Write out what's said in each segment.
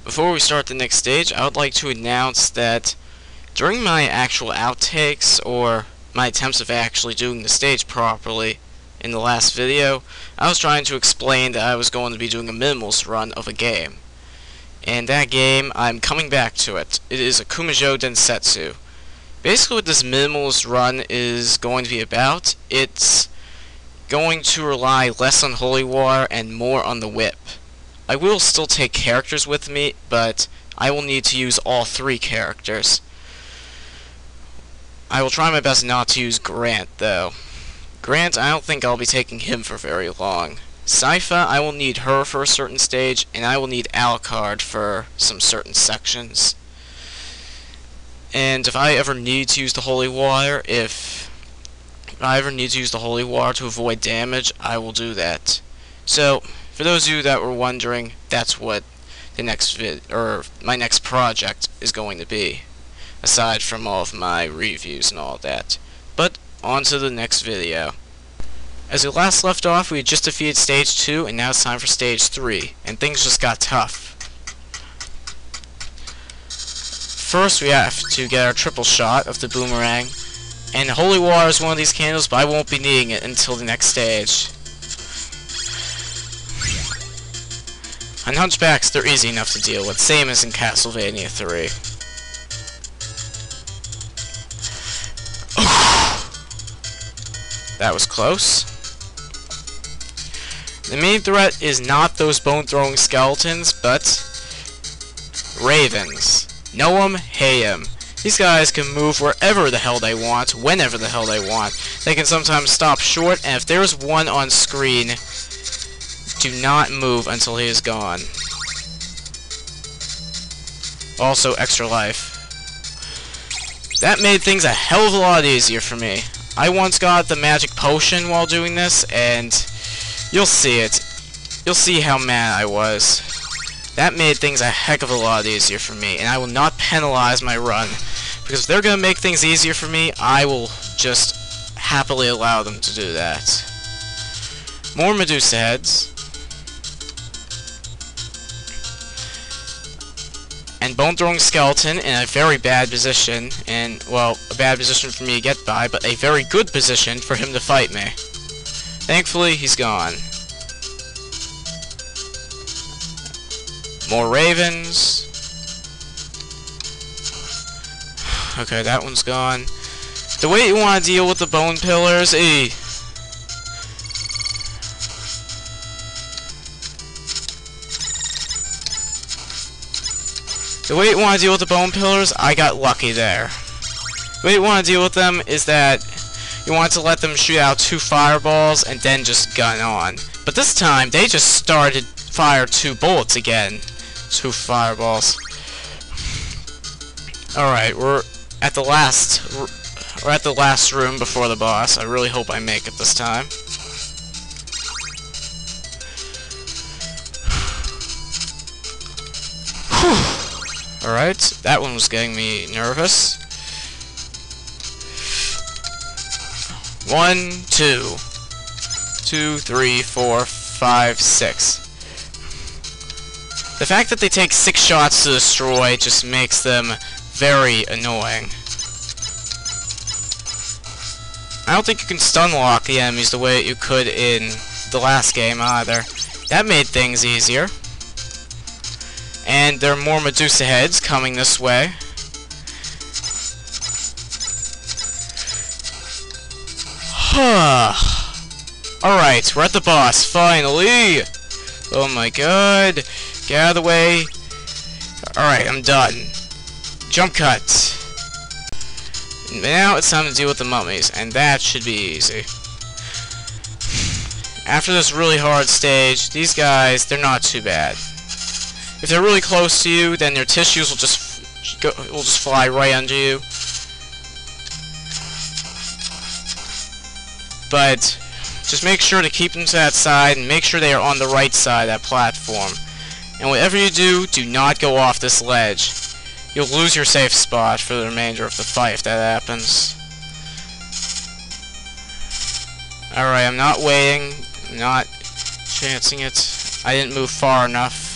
Before we start the next stage, I would like to announce that during my actual outtakes, or my attempts of actually doing the stage properly in the last video, I was trying to explain that I was going to be doing a minimalist run of a game. And that game, I'm coming back to it. It is a Kumajo Densetsu. Basically what this minimalist run is going to be about, it's going to rely less on holy water and more on the whip. I will still take characters with me, but I will need to use all 3 characters. I will try my best not to use Grant, though. Grant, I don't think I'll be taking him for very long. Sypha, I will need her for a certain stage, and I will need Alucard for some certain sections. And if I ever need to use the holy water, to avoid damage, I will do that. So, for those of you that were wondering, that's what the next my next project is going to be, aside from all of my reviews and all that. But on to the next video. As we last left off, we had just defeated stage 2, and now it's time for stage 3, and things just got tough. First, we have to get our triple shot of the boomerang, and holy water is one of these candles, but I won't be needing it until the next stage. On hunchbacks, they're easy enough to deal with, same as in Castlevania 3. That was close. The main threat is not those bone-throwing skeletons, but ravens. Know 'em, hate 'em. These guys can move wherever the hell they want, whenever the hell they want. They can sometimes stop short, and if there's one on screen, do not move until he is gone. Also, extra life. That made things a hell of a lot easier for me. I once got the magic potion while doing this, and you'll see it. You'll see how mad I was. That made things a heck of a lot easier for me, and I will not penalize my run, because if they're going to make things easier for me, I will just happily allow them to do that. More Medusa Heads. And bone-throwing skeleton in a very bad position, and, well, a bad position for me to get by, but a very good position for him to fight me. Thankfully, he's gone. More ravens. Okay, that one's gone. The way you want to deal with the bone pillars, The way you want to deal with the bone pillars, I got lucky there. The way you want to deal with them is that you want to let them shoot out 2 fireballs and then just gun on. But this time, they just started fire 2 bullets again. 2 fireballs. Alright, we're at the last room before the boss. I really hope I make it this time. Alright, that one was getting me nervous. 1, 2, 2, 3, 4, 5, 6. The fact that they take 6 shots to destroy just makes them very annoying. I don't think you can stun lock the enemies the way you could in the last game either. That made things easier. And there are more Medusa Heads coming this way. Alright, we're at the boss, finally! Oh my god. Get out of the way. Alright, I'm done. Jump cut. And now it's time to deal with the mummies, and that should be easy. After this really hard stage, these guys, they're not too bad. If they're really close to you, then their tissues will just fly right under you. But just make sure to keep them to that side, and make sure they are on the right side of that platform. And whatever you do, do not go off this ledge. You'll lose your safe spot for the remainder of the fight if that happens. Alright, I'm not waiting, not chancing it. I didn't move far enough.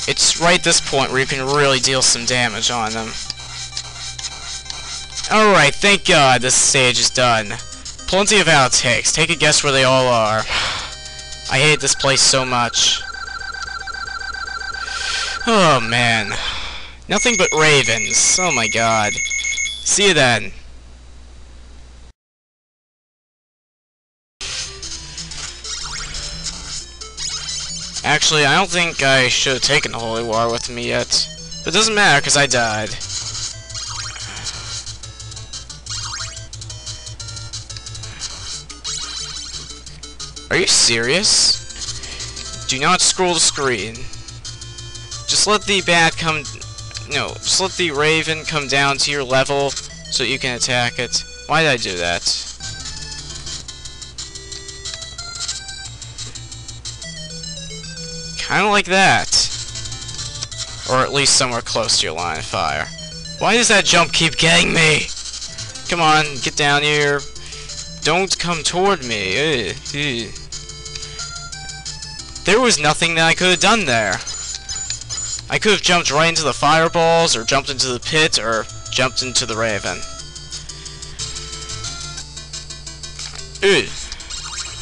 It's right this point where you can really deal some damage on them. Alright, thank God this stage is done. Plenty of outtakes. Take a guess where they all are. I hate this place so much. Oh, man. Nothing but ravens. Oh, my God. See you then. Actually, I don't think I should have taken the Holy War with me yet. But it doesn't matter, because I died. Are you serious? Do not scroll the screen. Just let the bat come... No, just let the raven come down to your level so you can attack it. Why did I do that? Kinda like that. Or at least somewhere close to your line of fire. Why does that jump keep getting me? Come on, get down here. Don't come toward me. There was nothing that I could have done there. I could have jumped right into the fireballs, or jumped into the pit, or jumped into the raven. The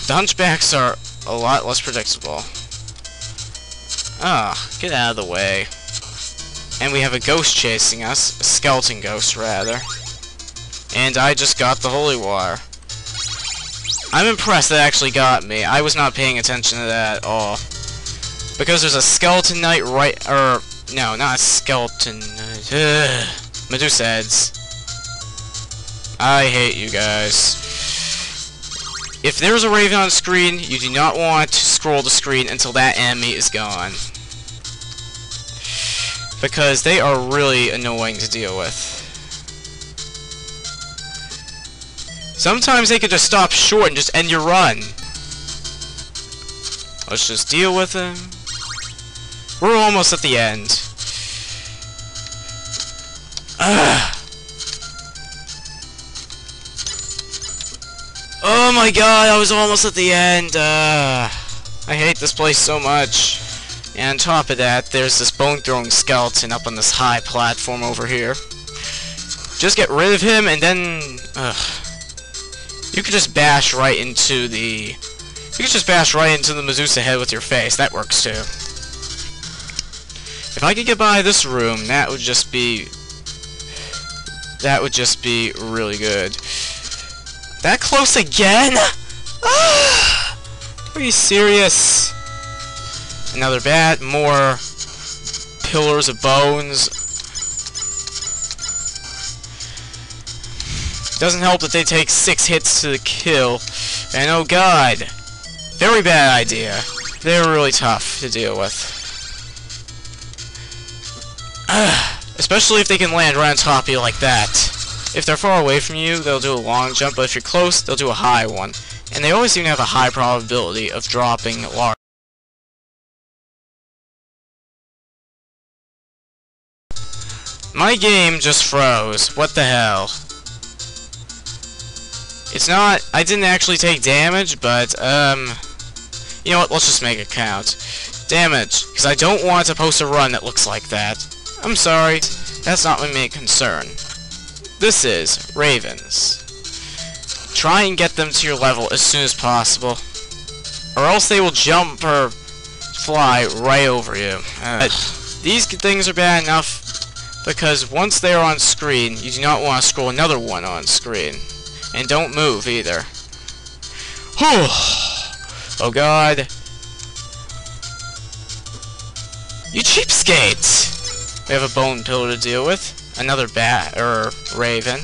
hunchbacks are a lot less predictable. Ah, get out of the way. And we have a ghost chasing us. A skeleton ghost, rather. And I just got the Holy War. I'm impressed that actually got me. I was not paying attention to that at all. Because there's a skeleton knight right... no, not a skeleton knight. Medusa Heads. I hate you guys. If there's a raven on screen, you do not want to scroll the screen until that enemy is gone. Because they are really annoying to deal with. Sometimes they could just stop short and just end your run. Let's just deal with them. We're almost at the end. Ugh. Oh my God, I was almost at the end. I hate this place so much. And on top of that, there's this bone-throwing skeleton up on this high platform over here. Just get rid of him, and then... You could just bash right into the... You could just bash right into the Medusa head with your face. That works, too. If I could get by this room, that would just be... That would just be really good. That close again? Are you serious? Another bat, more pillars of bones. Doesn't help that they take 6 hits to the kill. And oh God, very bad idea. They're really tough to deal with. Especially if they can land right on top of you like that. If they're far away from you, they'll do a long jump, but if you're close, they'll do a high one. And they always seem to have a high probability of dropping large. My game just froze. What the hell? It's not... I didn't actually take damage, but, you know what? Let's just make it count. Damage. Because I don't want to post a run that looks like that. I'm sorry. That's not my main concern. This is ravens. Try and get them to your level as soon as possible. Or else they will jump or fly right over you. These things are bad enough because once they are on screen, you do not want to scroll another one on screen. And don't move either. Oh God. You cheapskate! We have a bone pillar to deal with. Another bat, or raven.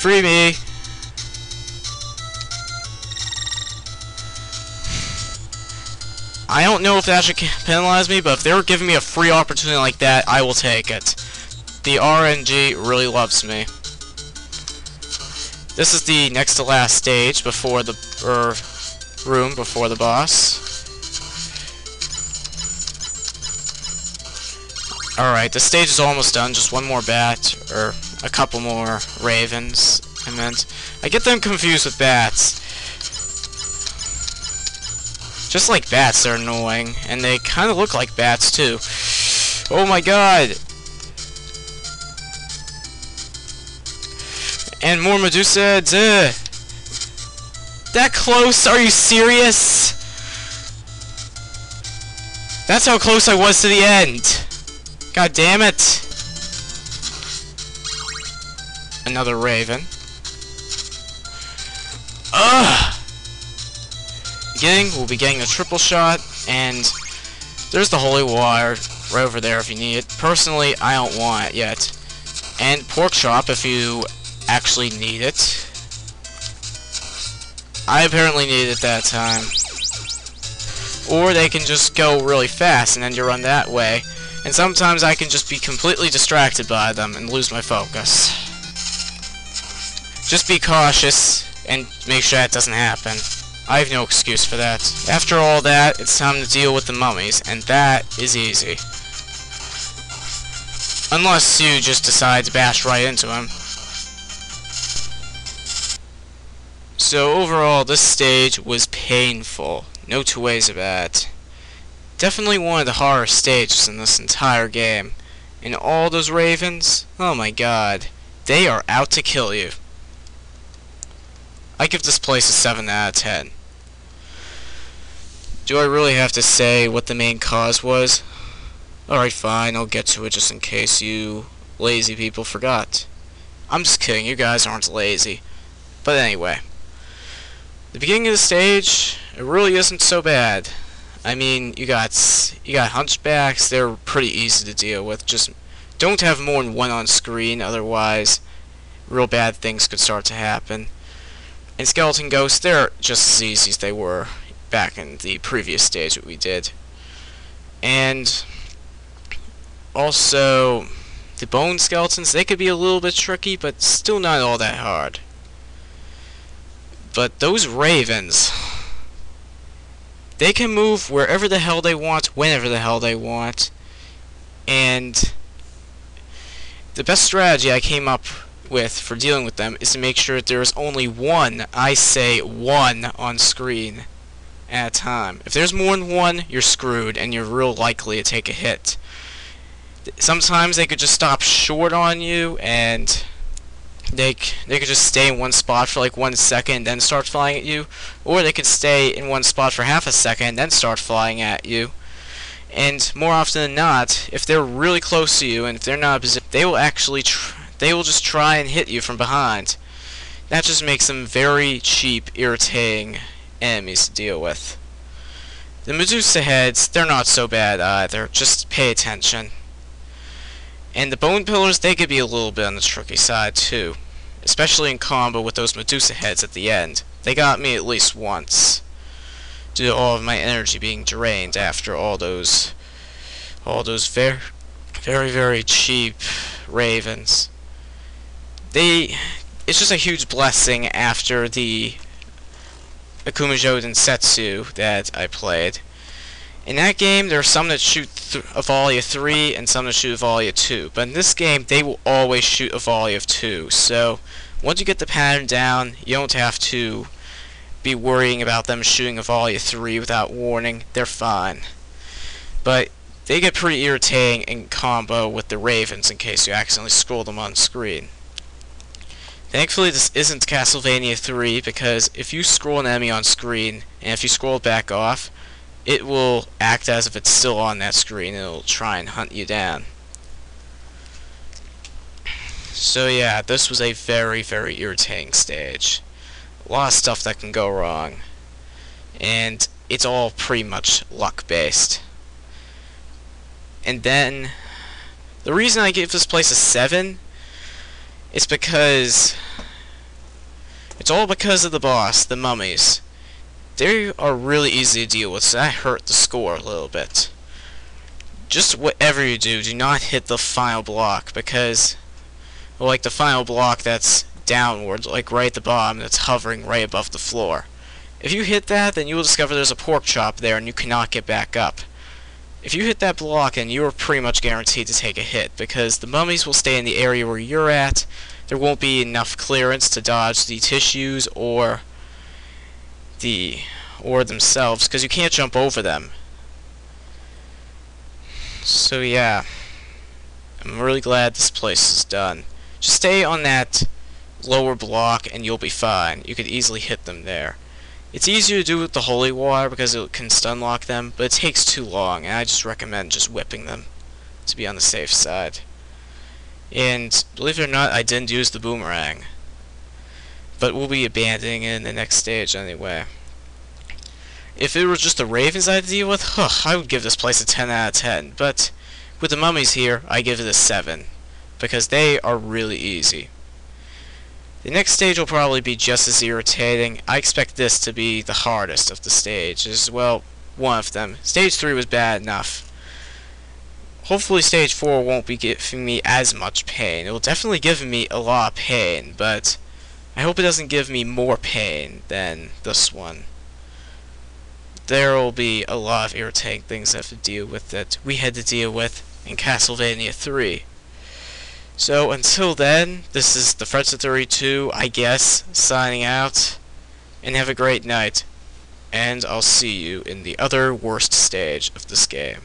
Free me. I don't know if that should penalize me, but if they were giving me a free opportunity like that, I will take it. The RNG really loves me. This is the next to last stage before the room before the boss. Alright, the stage is almost done. Just one more bat, or a couple more ravens, I meant. I get them confused with bats. Just like bats, they're annoying. And they kind of look like bats, too. Oh my god! And more Medusa Heads. That close? Are you serious? That's how close I was to the end. God damn it. Another Raven. Ugh! We'll be getting a triple shot, and there's the holy water right over there if you need it. Personally, I don't want it yet. And pork chop if you actually need it. I apparently needed it that time. Or they can just go really fast and then you run that way. And sometimes I can just be completely distracted by them and lose my focus. Just be cautious and make sure that doesn't happen. I have no excuse for that. After all that, it's time to deal with the mummies, and that is easy. Unless you just decide to bash right into them. So overall, this stage was painful. No two ways about it. Definitely one of the horror stages in this entire game. And all those ravens, oh my god, they are out to kill you. I give this place a 7 out of 10. Do I really have to say what the main cause was? Alright, fine, I'll get to it just in case you lazy people forgot. I'm just kidding, you guys aren't lazy. But anyway, the beginning of the stage, it really isn't so bad. I mean, you got hunchbacks, they're pretty easy to deal with. Just don't have more than one on screen, otherwise real bad things could start to happen. And skeleton ghosts, they're just as easy as they were back in the previous stage that we did. And also, the bone skeletons, they could be a little bit tricky, but still not all that hard. But those ravens, they can move wherever the hell they want, whenever the hell they want. And the best strategy I came up with for dealing with them is to make sure that there is only one, I say one, on screen at a time. If there's more than one, you're screwed and you're real likely to take a hit. Sometimes they could just stop short on you and they could just stay in one spot for like 1 second and then start flying at you, or they could stay in one spot for half a second and then start flying at you. And more often than not, if they're really close to you and if they're not in position, they will actually they will just try and hit you from behind. That just makes them very cheap, irritating enemies to deal with. The Medusa Heads, they're not so bad either, just pay attention. And the bone pillars, they could be a little bit on the tricky side too, especially in combo with those Medusa Heads at the end. They got me at least once, due to all of my energy being drained after all those very, very cheap ravens. It's just a huge blessing after the Akumajo Densetsu that I played. In that game, there are some that shoot a volley of 3 and some that shoot a volley of 2. But in this game, they will always shoot a volley of 2. So, once you get the pattern down, you don't have to be worrying about them shooting a volley of 3 without warning. They're fine. But they get pretty irritating in combo with the ravens in case you accidentally scroll them on screen. Thankfully, this isn't Castlevania 3, because if you scroll an enemy on screen, and if you scroll it back off, it will act as if it's still on that screen, and it'll try and hunt you down. So yeah, this was a very, very irritating stage. A lot of stuff that can go wrong. And it's all pretty much luck-based. And then, the reason I give this place a 7 is because it's all because of the boss, the mummies. They are really easy to deal with, so that hurt the score a little bit. Just whatever you do, do not hit the final block, because, well, like the final block that's downward, like right at the bottom, that's hovering right above the floor. If you hit that, then you will discover there's a pork chop there and you cannot get back up. If you hit that block, then you are pretty much guaranteed to take a hit, because the mummies will stay in the area where you're at. There won't be enough clearance to dodge the tissues or or themselves, because you can't jump over them. So yeah, I'm really glad this place is done. Just stay on that lower block and you'll be fine. You could easily hit them there. It's easier to do with the holy water because it can stun lock them, but it takes too long, and I just recommend just whipping them to be on the safe side. And believe it or not, I didn't use the boomerang, but we'll be abandoning it in the next stage anyway. If it were just the ravens I had to deal with, I would give this place a 10 out of 10, but with the mummies here, I give it a 7, because they are really easy. The next stage will probably be just as irritating. I expect this to be the hardest of the stages. Well, one of them. Stage 3 was bad enough. Hopefully stage 4 won't be giving me as much pain. It will definitely give me a lot of pain, but I hope it doesn't give me more pain than this one. There will be a lot of irritating things I have to deal with that we had to deal with in Castlevania 3. So until then, this is the Frets of 32, I guess, signing out, and have a great night, and I'll see you in the other worst stage of this game.